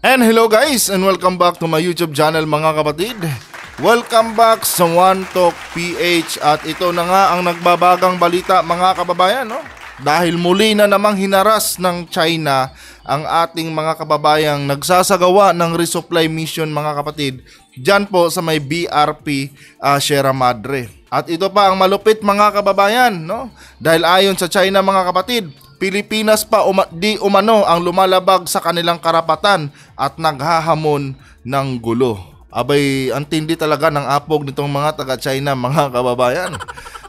And hello guys, and welcome back to my YouTube channel mga kapatid. Welcome back sa One Talk PH. At ito na nga ang nagbabagang balita mga kababayan, no? Dahil muli na namang hinaras ng China ang ating mga kababayang nagsasagawa ng resupply mission mga kapatid, dyan po sa may BRP Sierra Madre. At ito pa ang malupit mga kababayan, no? Dahil ayon sa China mga kapatid, Pilipinas pa di umano ang lumalabag sa kanilang karapatan at naghahamon ng gulo. Abay, ang tindi talaga ng apog nitong mga taga-China mga kababayan.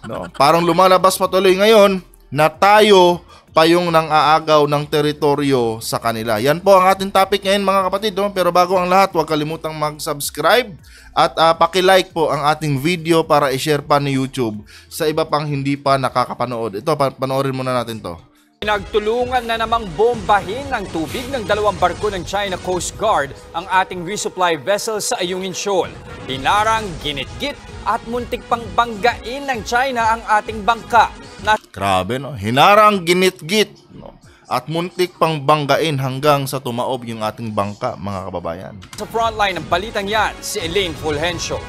No? Parang lumalabas patuloy ngayon na tayo pa yung nang-aagaw ng teritoryo sa kanila. Yan po ang ating topic ngayon mga kapatid. No? Pero bago ang lahat, huwag kalimutang mag-subscribe at pakilike po ang ating video para i-share pa ni YouTube sa iba pang hindi pa nakakapanood. Ito, panoorin muna natin to. Nagtulungan na namang bombahin ng tubig ng dalawang barko ng China Coast Guard ang ating resupply vessel sa Ayungin Shoal. Hinarang, ginitgit at muntik pang banggain ng China ang ating bangka. Grabe, no? Hinarang, ginitgit, no? At muntik pang banggain hanggang sa tumaob yung ating bangka, mga kababayan. Sa frontline ng balitang yan, si Elaine Fulgencio.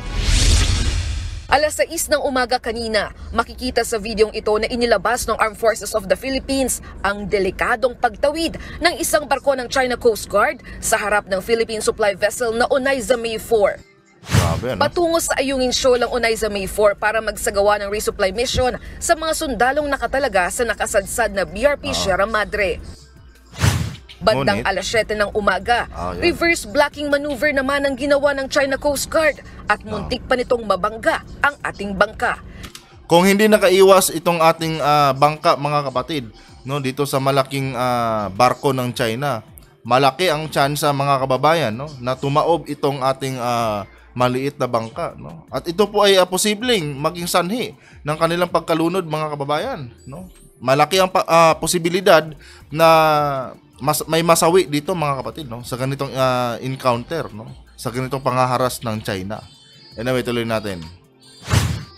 Alas 6 ng umaga kanina, makikita sa videong ito na inilabas ng Armed Forces of the Philippines ang delikadong pagtawid ng isang barko ng China Coast Guard sa harap ng Philippine supply vessel na Onaiza May 4. Grabe, no? Patungo sa Ayungin Shoal ang Onaiza May 4 para magsagawa ng resupply mission sa mga sundalong nakatalaga sa nakasadsad na BRP Sierra Madre. Bandang alas 7 ng umaga, reverse blocking maneuver naman ang ginawa ng China Coast Guard at muntik pa nitong mabangga ang ating bangka. Kung hindi nakaiwas itong ating bangka mga kapatid, no, dito sa malaking barko ng China, malaki ang tsansa mga kababayan, no, na tumaob itong ating maliit na bangka, no? At ito po ay posibleng maging sanhi ng kanilang pagkalunod mga kababayan, no? Malaki ang posibilidad na may masawi dito mga kapatid, no, sa ganitong encounter, no, sa ganitong pangaharas ng China. Anyway, tuloy natin.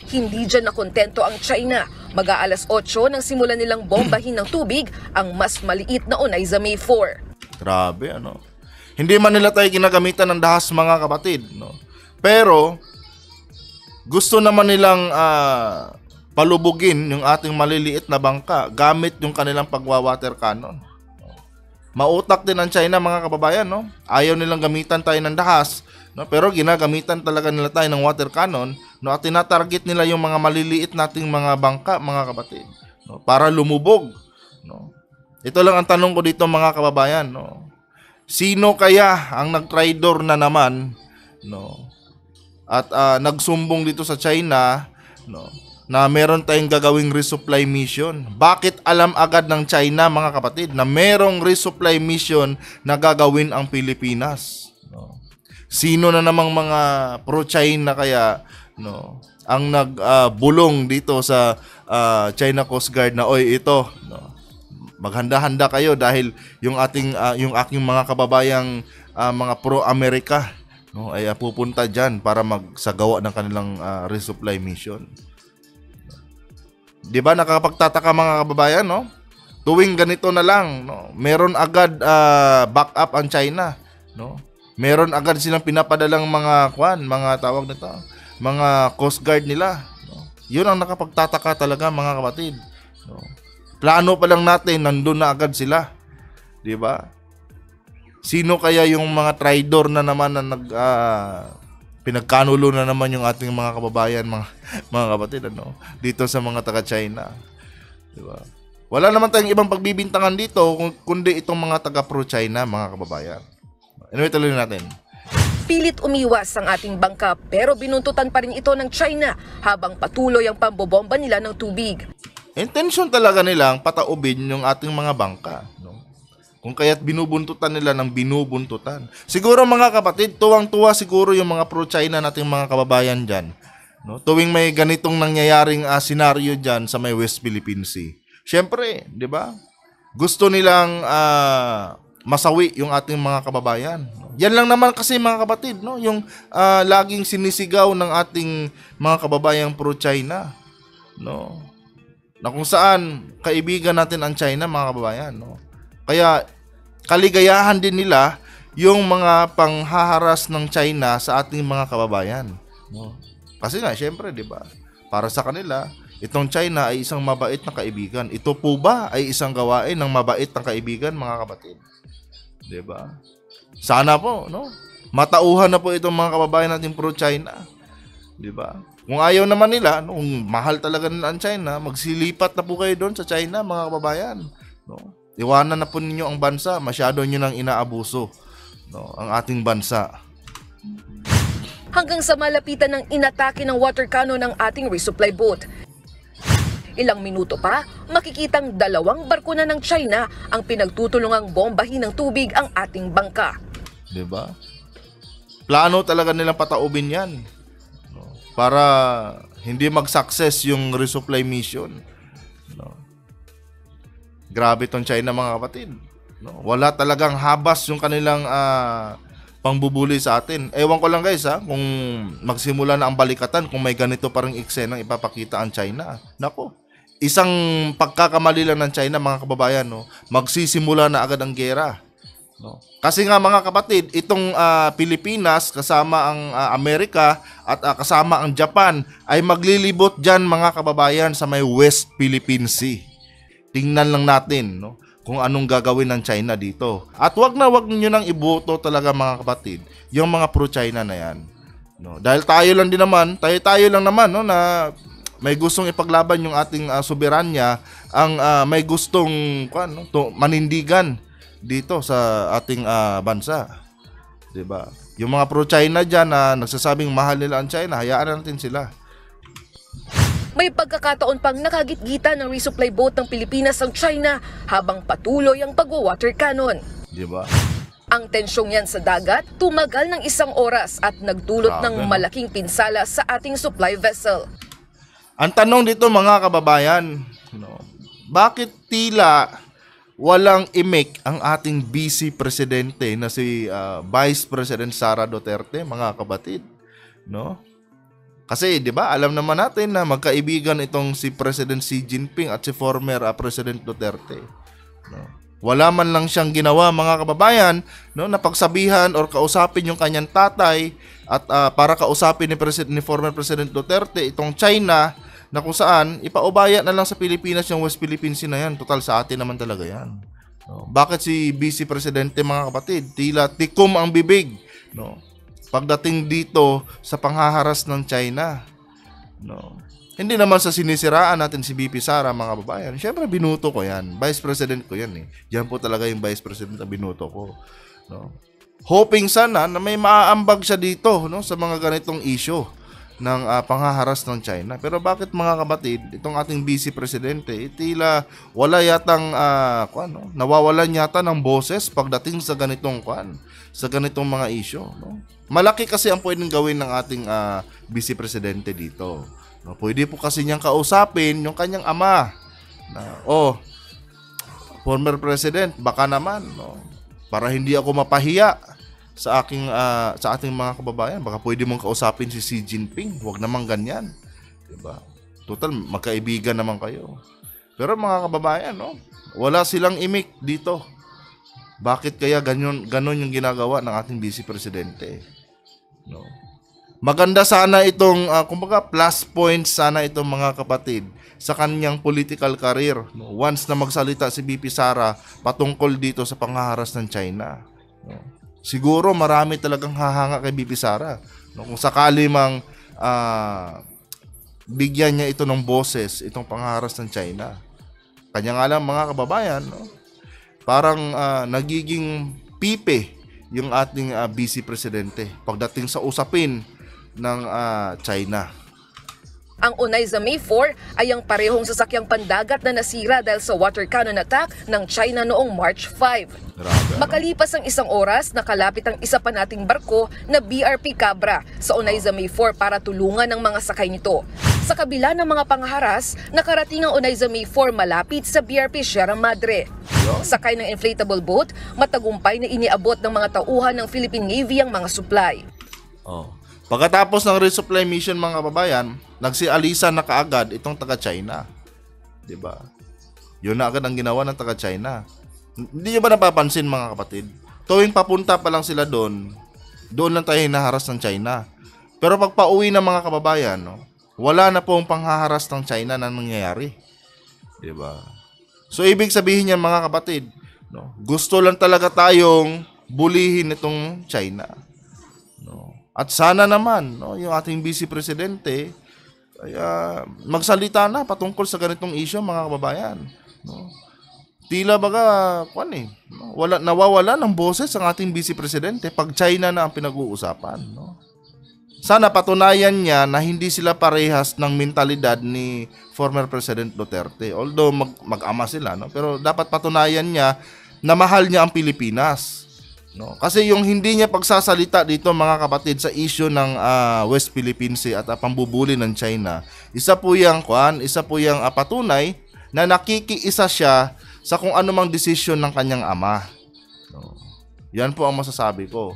Hindi dyan nakontento ang China. Mag-aalas 8 nang simulan nilang bombahin ng tubig ang mas maliit na Onaiza May 4. Grabe, ano. Hindi man nila tayo ginagamitan ng dahas mga kapatid, no. Pero gusto naman nilang palubugin yung ating maliliit na bangka gamit yung kanilang pagwa-water cannon. Mautak din ang China mga kababayan, no? Ayaw nilang gamitan tayo ng dahas, no? Pero ginagamitan talaga nila tayo ng water cannon, no? At tinatarget nila yung mga maliliit nating mga bangka mga kapatid, no? Para lumubog, no? Ito lang ang tanong ko dito mga kababayan, no? Sino kaya ang nag-traidor na naman, no? At nagsumbong dito sa China, no, na meron tayong gagawing resupply mission? Bakit alam agad ng China mga kapatid na merong resupply mission na gagawin ang Pilipinas? No? Sino na namang mga pro-China kaya, no, ang nagbulong dito sa China Coast Guard na oy ito, no, maghanda-handa kayo dahil yung aking mga kababayang mga pro-Amerika, no, ay pupunta diyan para magsagawa ng kanilang resupply mission. 'Di ba nakakapagtataka mga kababayan, no? Tuwing ganito na lang, no, meron agad backup ang China, no? Meron agad silang pinapadalang mga mga tawag nito, mga Coast Guard nila, no? 'Yun ang nakapagtataka talaga mga kapatid, no? Plano pa lang natin nandoon na agad sila. 'Di ba? Sino kaya yung mga traidor na naman na pinagkanulo na naman yung ating mga kababayan, mga kapatid, ano, dito sa mga taga-China. Diba? Wala naman tayong ibang pagbibintangan dito kundi itong mga taga-pro-China, mga kababayan. Anyway, tuloy natin. Pilit umiwas ang ating bangka pero binuntutan pa rin ito ng China habang patuloy ang pambobomba nila ng tubig. Intention talaga nilang pataubin yung ating mga bangka, no? Kung kaya't binubuntutan nila ng binubuntutan. Siguro mga kapatid, tuwang-tuwa siguro yung mga pro-China nating mga kababayan dyan, no? Tuwing may ganitong nangyayaring senaryo dyan sa may West Philippine Sea. Siyempre, di ba? Gusto nilang masawi yung ating mga kababayan. Yan lang naman kasi mga kapatid, no? Yung laging sinisigaw ng ating mga kababayang pro-China, no? Na kung saan kaibigan natin ang China mga kababayan, no? Kaya kaligayahan din nila yung mga panghaharas ng China sa ating mga kababayan. No? Kasi nga, syempre, di ba? Para sa kanila, itong China ay isang mabait na kaibigan. Ito po ba ay isang gawain ng mabait na kaibigan, mga kapatid? Di ba? Sana po, no? Matauhan na po itong mga kababayan natin pro-China. Di ba? Kung ayaw naman nila, no, kung mahal talaga nila ang China, magsilipat na po kayo doon sa China, mga kababayan. No? Iwanan na po ninyo ang bansa, masyado nyo nang inaabuso, no, ang ating bansa. Hanggang sa malapitan ng inatake ng water cannon ng ating resupply boat. Ilang minuto pa, makikitang 2 barko na ng China ang pinagtutulungang bombahin ng tubig ang ating bangka. Di ba? Plano talaga nilang pataubin yan, no, para hindi mag-success yung resupply mission. No. Grabe tong China, mga kapatid. No. Wala talagang habas yung kanilang pangbubuli sa atin. Ewan ko lang guys kung magsimula na ang balikatan, kung may ganito parang eksenang ipapakita ang China. Nako, isang pagkakamali lang ng China, mga kababayan, no, magsisimula na agad ang gera. No. Kasi nga, mga kapatid, itong Pilipinas kasama ang Amerika at kasama ang Japan ay maglilibot dyan, mga kababayan, sa may West Philippine Sea. Tingnan lang natin, no, kung anong gagawin ng China dito. At wag niyo nang iboto talaga, mga kapatid, yung mga pro-China na yan. No, dahil tayo lang naman, no, na may gustong ipaglaban yung ating soberanya, ang may gustong manindigan dito sa ating bansa. 'Di ba? Yung mga pro-China diyan na nagsasabing mahal nila ang China, hayaan natin sila. May pagkakataon pang nakagitgitan ng resupply boat ng Pilipinas ang China habang patuloy ang pagwa-water cannon. 'Di ba? Ang tensyong yan sa dagat tumagal ng 1 oras at nagdulot ng Grabe, no? malaking pinsala sa ating supply vessel. Ang tanong dito, mga kababayan, no, bakit tila walang imik ang ating vice presidente na si Vice President Sara Duterte, mga kapatid, no? Kasi 'di ba, alam naman natin na magkaibigan itong si President Xi Jinping at si former President Duterte, no? Wala man lang siyang ginawa, mga kababayan, no, na pagsabihan or kausapin yung kanyang tatay at para kausapin ni former President Duterte itong China, na kung saan ipaubaya na lang sa Pilipinas yung West Philippine Sea na yan. Total sa atin naman talaga yan. No? Bakit si Vice Presidente, mga kapatid, tila tikom ang bibig, no, pagdating dito sa panghaharas ng China? No? Hindi naman sa sinisiraan natin si VP Sara, mga kababayan. Siyempre, binuto ko yan. Vice President ko yan. Yan po talaga yung Vice President na binuto ko. No? Hoping sana na may maaambag siya dito, no, sa mga ganitong issue ng panghaharas ng China. Pero bakit, mga kapatid, itong ating Vice Presidente, tila wala yatang nawawalan yata ng boses pagdating sa ganitong mga issue, no? Malaki kasi ang pwedeng gawin ng ating Vice Presidente dito. No, pwede po kasi niyang kausapin yung kanyang ama na, former president, baka naman, no, para hindi ako mapahiya sa ating mga kababayan, baka pwede mong kausapin si Xi Jinping. Huwag naman ganyan, 'di ba? Total, magkaibigan naman kayo. Pero, mga kababayan, no, wala silang imik dito. Bakit kaya ganon yung ginagawa ng ating Vice Presidente? No. Maganda sana itong kumbaga plus points sana itong, mga kapatid, sa kanyang political career, no, once na magsalita si VP Sara patungkol dito sa panghaharas ng China, no. Siguro marami talagang hahanga kay VP Sara, no, kung sakali mang bigyan niya ito ng boses, itong panghaharas ng China. Kanya nga lang, mga kababayan, no, parang nagiging pipe yung ating Vice Presidente pagdating sa usapin ng China. Ang Onaiza May 4 ay ang parehong sasakyang pandagat na nasira dahil sa water cannon attack ng China noong March 5. Grabe, Makalipas ang 1 oras, nakalapit ang isa pa nating barko na BRP Cabra sa Onaiza May 4 para tulungan ang mga sakay nito. Sa kabila ng mga pangharas, nakarating ang Onaiza May 4 malapit sa BRP Sierra Madre. Sakay ng inflatable boat, matagumpay na iniabot ng mga tauhan ng Philippine Navy ang mga supply. Pagkatapos ng resupply mission, mga kababayan, nagsialisa na kaagad itong taga-China. 'Di ba? Yun na agad ang ginawa ng taga-China. Hindi niyo ba napapansin, mga kapatid? tuwing papunta pa lang sila doon lang tayo hinaharas ng China. Pero pag pauwi ng mga kababayan, no, wala na pong panghaharas ng China na nangyayari. Diba? So, ibig sabihin yan mga kapatid, no, gusto lang talaga tayong bulihin itong China. No? At sana naman, no, yung ating Vice Presidente ay magsalita na patungkol sa ganitong issue mga kababayan. No? Tila baga, no, nawawala ng boses ang ating Vice Presidente pag China na ang pinag-uusapan. No? Sana patunayan niya na hindi sila parehas ng mentalidad ni former President Duterte. Although mag-ama sila, no? Pero dapat patunayan niya na mahal niya ang Pilipinas. No? Kasi yung hindi niya pagsasalita dito mga kapatid sa issue ng West Philippine Sea at pambubuli ng China, isa po yung patunay na nakikiisa siya sa kung anumang desisyon ng kanyang ama. No? Yan po ang masasabi ko.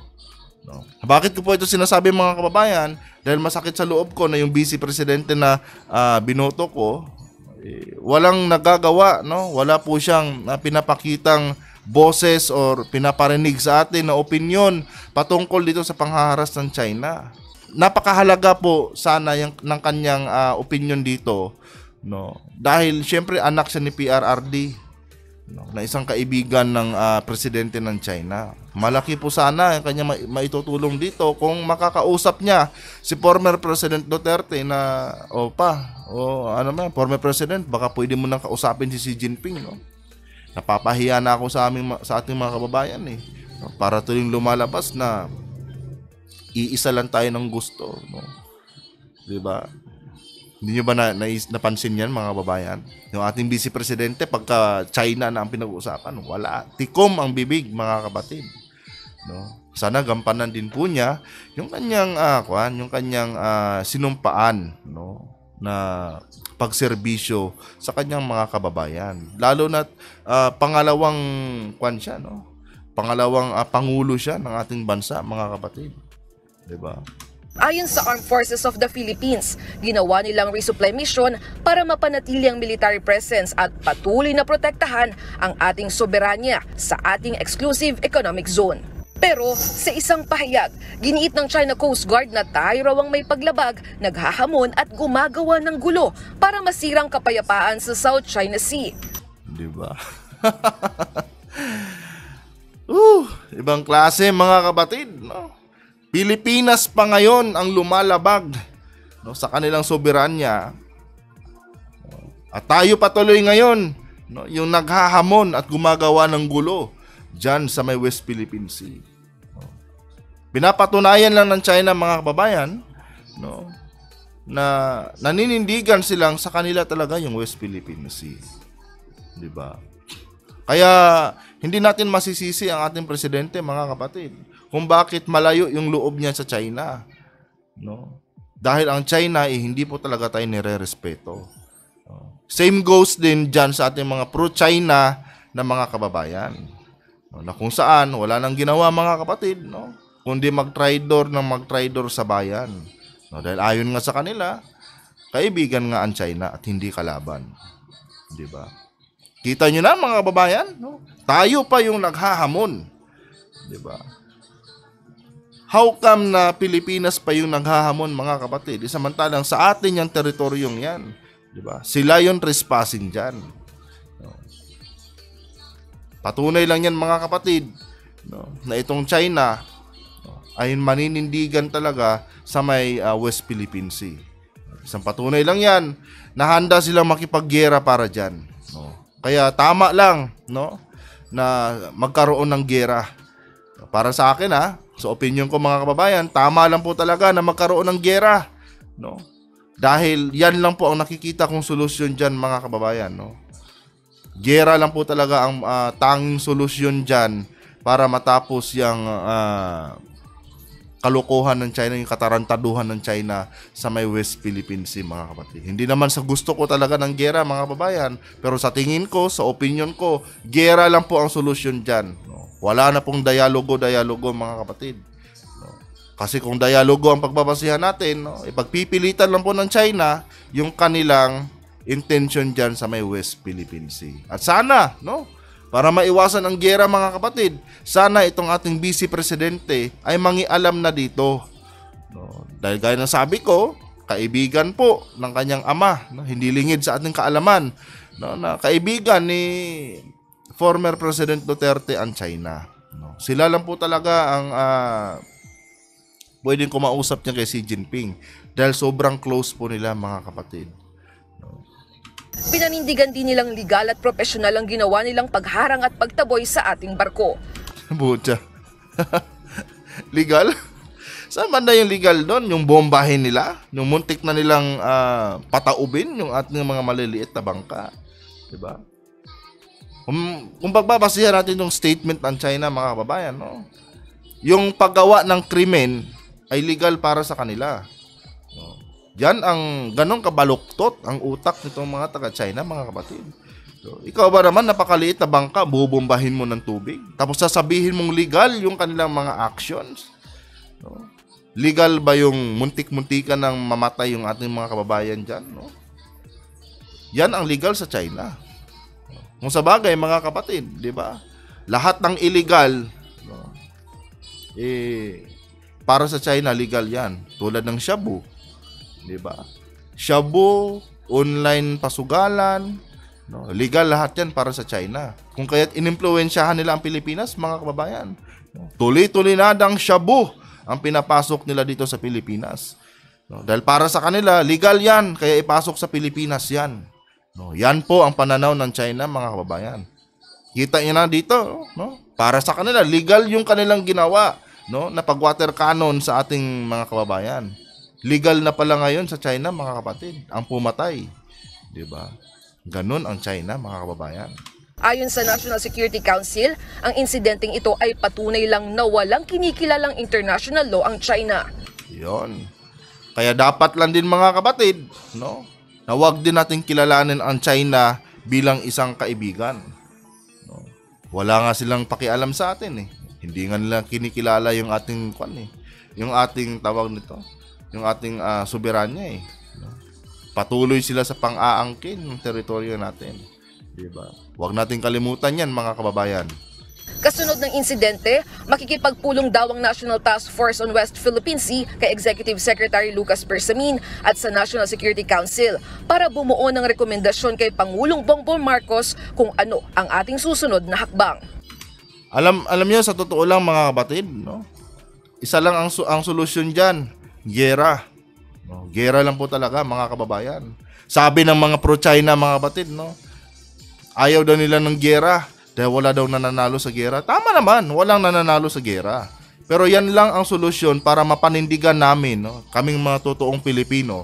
No. Bakit ko po ito sinasabi mga kababayan? Dahil masakit sa loob ko na yung Vice Presidente na binoto ko, walang nagagawa, no? Wala po siyang pinapakitang boses or pinaparinig sa atin na opinion patungkol dito sa panghaharas ng China. Napakahalaga po sana ng kanyang opinion dito, no? Dahil syempre anak siya ni PRRD. No, na isang kaibigan ng presidente ng China. Malaki po sana ang kanya maitutulong dito kung makakausap niya si former President Duterte na former President, baka pwede mo nang kausapin si Xi Jinping, no? Napapahiya na ako sa ating mga kababayan no? Para tuloy lumalabas na iisa lang tayo ng gusto, no? 'Di ba? Hindi nyo ba napansin yan mga kababayan? Yung ating Vice Presidente, pagka China na ang pinag-uusapan, wala. Tikom ang bibig mga kapatid. No? Sana gampanan din po niya yung kanyang, sinumpaan, no? Na pagserbisyo sa kanyang mga kababayan. Lalo na pangalawang siya, no? Pangalawang pangulo siya ng ating bansa mga kapatid. Diba? Ayon sa Armed Forces of the Philippines, ginawa nilang resupply mission para mapanatili ang military presence at patuloy na protektahan ang ating soberanya sa ating exclusive economic zone. Pero sa isang pahayag, giniit ng China Coast Guard na tayo raw ang may paglabag, naghahamon at gumagawa ng gulo para masirang kapayapaan sa South China Sea. Diba? Ibang klase mga kapatid, no? Pilipinas pa ngayon ang lumalabag, no, sa kanilang soberanya. At tayo patuloy ngayon, no, yung naghahamon at gumagawa ng gulo dyan sa may West Philippine Sea. No. Pinapatunayan lang ng China mga kababayan, no, na naninindigan silang sa kanila talaga yung West Philippine Sea. Diba? Kaya hindi natin masisisi ang ating presidente mga kapatid kung bakit malayo yung loob niya sa China, no? Dahil ang China hindi po talaga tayo nire-respeto. No? Same goes din dyan sa ating mga pro-China na mga kababayan, no? Na kung saan wala nang ginawa mga kapatid, no, kundi mag-tridor sa bayan, no? Dahil ayon nga sa kanila, kaibigan nga ang China at hindi kalaban, di ba? Kita nyo na mga kababayan, no? Tayo pa yung naghahamon, di ba? How come na Pilipinas pa yung naghahamon mga kapatid? Samantalang sa atin yung teritoryong yan, di ba? Sila yung trespassing dyan. No? Patunay lang yan mga kapatid, no, na itong China, no, ay maninindigan talaga sa may West Philippine Sea. Isang patunay lang yan na handa silang makipaggera para dyan. No? Kaya tama lang, no, na magkaroon ng gera. Para sa akin sa opinion ko mga kababayan, tama lang po talaga na magkaroon ng gera, no? Dahil yan lang po ang nakikita kong solusyon diyan mga kababayan, no? Gera lang po talaga ang tanging solusyon diyan para matapos yung kalokohan ng China, yung katarantaduhan ng China sa may West Philippine Sea mga kapatid. Hindi naman sa gusto ko talaga ng gera mga kababayan, pero sa tingin ko, sa opinion ko, gera lang po ang solusyon dyan. No? Wala na pong dialogo mga kapatid. No? Kasi kung dialogo ang pagbabasihan natin, no, ipagpipilitan lang po ng China yung kanilang intention dyan sa may West Philippine Sea. At sana, no, Para maiwasan ang giyera, mga kapatid, sana itong ating vice presidente ay mangialam na dito. No? Dahil gaya ng sabi ko, kaibigan po ng kanyang ama, no? Hindi lingid sa ating kaalaman, no? Na kaibigan ni former President Duterte ang China. No? Sila lang po talaga ang pwedeng kumausap niya kay Xi Jinping dahil sobrang close po nila, mga kapatid. Pinanindigan din nilang legal at profesional ang ginawa nilang pagharang at pagtaboy sa ating barko. Buta. Legal? Saan man na yung legal doon? Yung bombahin nila? Yung muntik na nilang pataubin yung ating mga maliliit na bangka? Diba? Kung pagbabasihan natin yung statement ng China, mga kababayan, no? Yung paggawa ng krimen ay legal para sa kanila. No? Yan ang ganong kabaluktot ang utak nitong mga taga-China, mga kapatid. So, ikaw ba naman, napakaliit na bangka, bubombahin mo ng tubig? Tapos sasabihin mong legal yung kanilang mga actions? No? Legal ba yung muntik-muntikan ng mamatay yung ating mga kababayan dyan? No? Yan ang legal sa China. Kung sa bagay, mga kapatid, di ba? Lahat ng illegal, no? Para sa China, legal yan. Tulad ng shabu. Diba? Shabu, online pasugalan, no? Legal lahat yan para sa China. Kung kaya't inimpluwensyahan nila ang Pilipinas, mga kababayan, no? Tuloy-tuloy na ang shabu ang pinapasok nila dito sa Pilipinas. No? Dahil para sa kanila, legal yan, kaya ipasok sa Pilipinas yan. No? Yan po ang pananaw ng China, mga kababayan. Kita niyo na dito, no? Para sa kanila, legal yung kanilang ginawa, no? Na pag-water cannon sa ating mga kababayan. Legal na pala ngayon sa China, mga kapatid, ang pumatay. Diba? Ganun ang China, mga kababayan. Ayon sa National Security Council, ang insidenteng ito ay patunay lang na walang kinikilalang international law ang China. Yon. Kaya dapat lang din, mga kapatid, no? Na wag din natin kilalanin ang China bilang isang kaibigan. No? Wala nga silang pakialam sa atin eh. Hindi nga nila kinikilala yung ating yung ating tawag nito. Yung ating soberanya eh. No? Patuloy sila sa pang-aangkin ng teritoryo natin. Diba? Huwag natin kalimutan yan, mga kababayan. Kasunod ng insidente, makikipagpulong daw ang National Task Force on West Philippine Sea kay Executive Secretary Lucas Bersamin at sa National Security Council para bumuo ng rekomendasyon kay Pangulong Bongbong Marcos kung ano ang ating susunod na hakbang. Alam niyo, sa totoo lang, mga kapatid, no? Isa lang ang solusyon diyan. Giyera. No, giyera lang po talaga, mga kababayan. Sabi ng mga pro-China, mga kapatid, no? Ayaw daw nila ng giyera dahil wala daw nananalo sa giyera. Tama naman, walang nananalo sa giyera. Pero yan lang ang solusyon para mapanindigan namin, no? Kaming mga totoong Pilipino.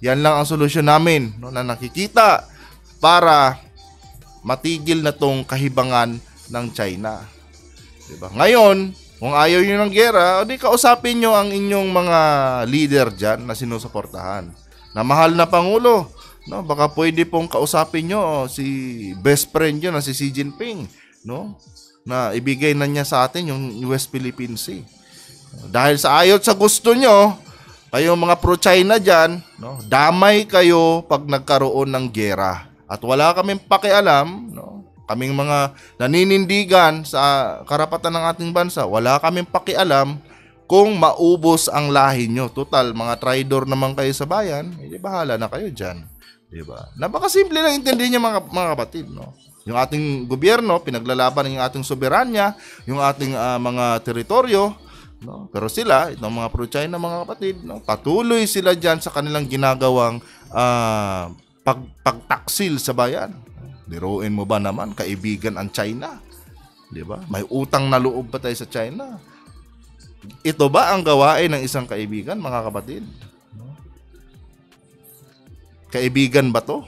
Yan lang ang solusyon namin, no? Na nakikita para matigil na tong kahibangan ng China. Diba? Ngayon, kung ayaw nyo ng giyera, di kausapin nyo ang inyong mga leader dyan na sinusuportahan. Na mahal na Pangulo, no? Baka pwede pong kausapin nyo si best friend nyo na si Xi Jinping, no? Na ibigay na niya sa atin yung West Philippine Sea. Dahil sa ayot sa gusto nyo, kayong mga pro-China dyan, no? Damay kayo pag nagkaroon ng giyera. At wala kaming pakialam, no? Kaming mga naninindigan sa karapatan ng ating bansa, wala kaming pakialam kung maubos ang lahi nyo. Total, mga traidor naman kayo sa bayan, bahala na kayo dyan. Diba? Napakasimple lang intindihin niyo, mga kapatid. No? Yung ating gobyerno, pinaglalaban yung ating soberanya, yung ating mga teritoryo. No? Pero sila, itong mga pro-China, mga kapatid, no? Patuloy sila dyan sa kanilang ginagawang pagtaksil sa bayan. Biruin mo ba naman, kaibigan ang China? Di ba? May utang na loob pa tayo sa China. Ito ba ang gawain ng isang kaibigan, mga kapatid? Kaibigan ba to?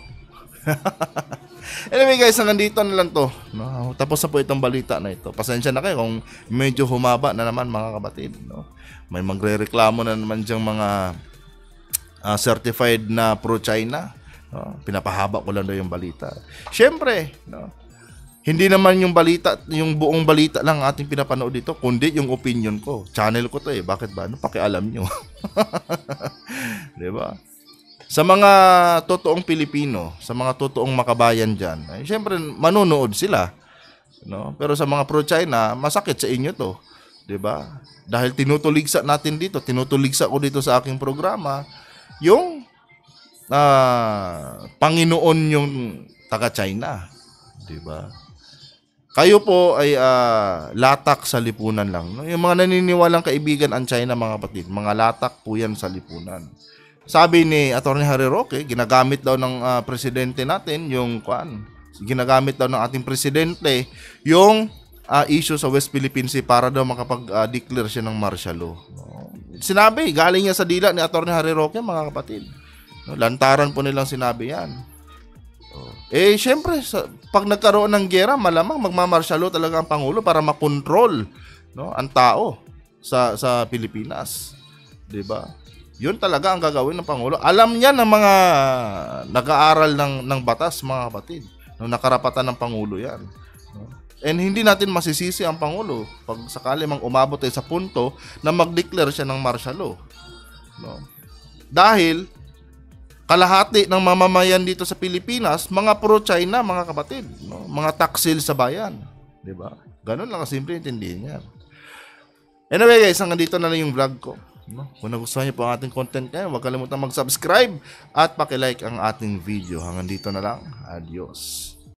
Anyway guys, hanggang dito na lang to. No? Tapos na po itong balita na ito. Pasensya na kayo kung medyo humaba na naman, mga kapatid. No? May magre-reklamo na naman diyang mga certified na pro-China. No, pinapahaba ko lang daw yung balita. Siyempre, no, hindi naman yung balita, yung buong balita lang ating pinapanood dito, kundi yung opinion ko. Channel ko to eh. Bakit ba? Ano pakialam nyo? Diba? Sa mga totoong Pilipino, sa mga totoong makabayan dyan, siyempre, manonood sila. no? Pero sa mga pro-China, masakit sa inyo 'to, 'di ba? Dahil tinutuligsa natin dito, tinutuligsa ko dito sa aking programa yung Panginoon yung taga-China, 'di ba? Kayo po ay latak sa lipunan lang. No? Yung mga naniniwalang kaibigan ang China, mga kapatid, mga latak po yan sa lipunan. Sabi ni Atty. Harry Roque, ginagamit daw ng presidente natin yung ginagamit daw ng ating presidente yung issue sa West Philippine Sea para daw makapag-declare siya ng martial law. No? Sinabi, galing yan sa dila ni Atty. Harry Roque, mga kapatid. No? Lantaran po nilang sinabi yan. Syempre, pag nagkaroon ng giyera, malamang magmamartial law talaga ang Pangulo para makontrol, no, ang tao sa Pilipinas. 'Di ba? 'Yun talaga ang gagawin ng Pangulo. Alam niya ng mga nag-aaral ng batas, mga kapatid. No, nakarapatan ng Pangulo 'yan. No? And hindi natin masisisi ang Pangulo pag sakali mang umabot sa punto na mag-declare siya ng martial law. No? Dahil kalahati ng mamamayan dito sa Pilipinas, mga pro-China, mga kapatid, no? Mga taksil sa bayan, 'di ba? Ganun lang kasimple intindihin yan. Anyway guys, hanggang dito na lang yung vlog ko, no? Kung nagustuhan niyo po ang ating content ngayon, huwag kalimutan mag-subscribe at paki-like ang ating video. Hanggang dito na lang. Adios.